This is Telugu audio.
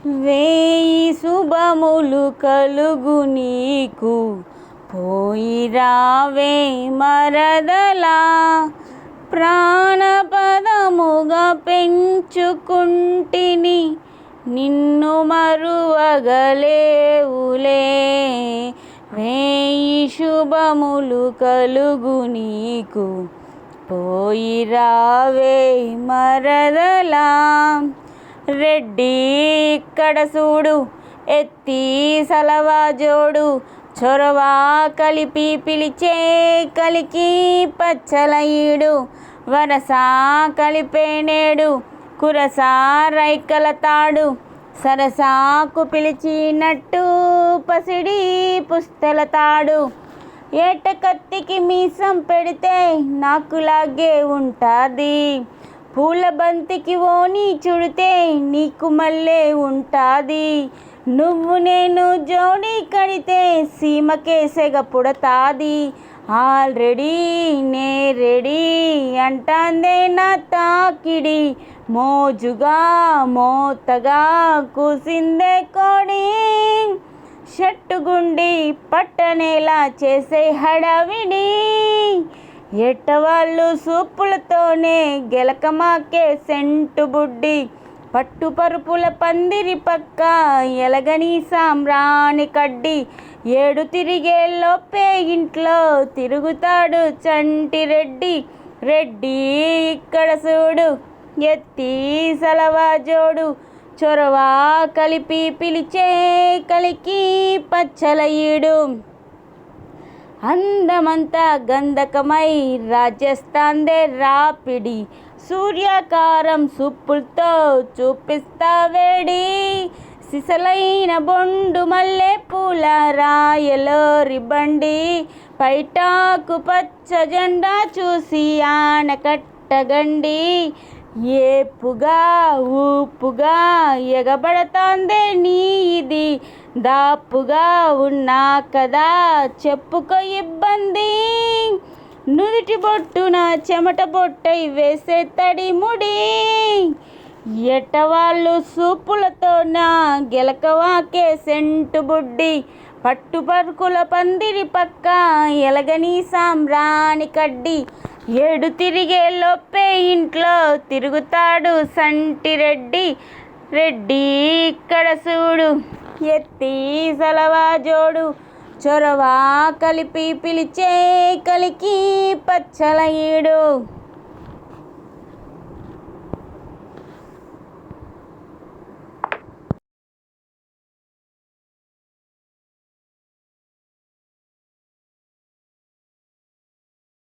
వేయి శుభములు కలుగు నీకు, పోయి రావే మరదలా. ప్రాణపదముగా పెంచుకుంటిని, నిన్ను మరువగలేవులే. వేయి శుభములు కలుగు నీకు, పోయి రావే మరదలా. రెడ్డి ఇక్కడ చూడు, ఎత్తి సలవా జోడు, చొరవ కలిపి పిలిచే కలికి పచ్చలయ్యుడు. వరస కలిపేనేడు కురస రైకల తాడు, సరసాకు పిలిచినట్టు పసిడి పుస్తల తాడు. ఏట కత్తికి మీసం పెడితే నాకులాగే ఉంటాది, పూల బంతికి ఓని చుడితే నీకు మళ్ళీ ఉంటాది. నువ్వు నేను జోడి కడితే సీమకే సెగ పుడతాది. ఆల్రెడీ నే రెడీ అంటాందే నా తాకిడి, మోజుగా మోతగా కూసిందే కోడి. షట్టుగుండి పట్టనేలా చేసే హడావిడి, ఎట్టవాళ్ళు సూపులతోనే గెలకమాకే సెంటు బుడ్డి. పట్టు పరుపుల పందిరి పక్క ఎలగని సామ్రాణి కడ్డి, ఏడు తిరిగేలోపే ఇంట్లో తిరుగుతాడు చంటి రెడ్డి. రెడ్డి ఇక్కడ చూడు, ఎత్తి సలవా జోడు, చొరవ కలిపి పిలిచే కలికి పచ్చలయ్యుడు. అందమంతా గంధకమై రాజస్థాన్దే రాపిడి, సూర్యాకారం సూపులతో చూపిస్తా వేడి. సిసలైన బొండు మల్లె పూల రాయలోరి బండి, పైటాకు పచ్చ జెండా చూసి ఆనకట్టగండి. ఏపుగా ఊపుగా ఎగబడతాందే నీది, దాపుగా ఉన్నా కదా చెప్పుకో ఇబ్బంది. నుదుటి బొట్టున చెమట బొట్టై వేసే తడి ముడి, ఎట్టవాళ్ళు సూపులతో నా గెలకవాకే సెంటు బుడ్డి. పట్టు పరుకుల పందిరి పక్క ఎలగని సామ్రాణి కడ్డి, ఏడు తిరిగే లోపే ఇంట్లో తిరుగుతాడు సంటి రెడ్డి. రెడ్డి ఇక్కడ చూడు, ఎత్తి సలవా జోడు, చొరవ కలిపి పిలిచే కలికి పచ్చలయ్యుడు.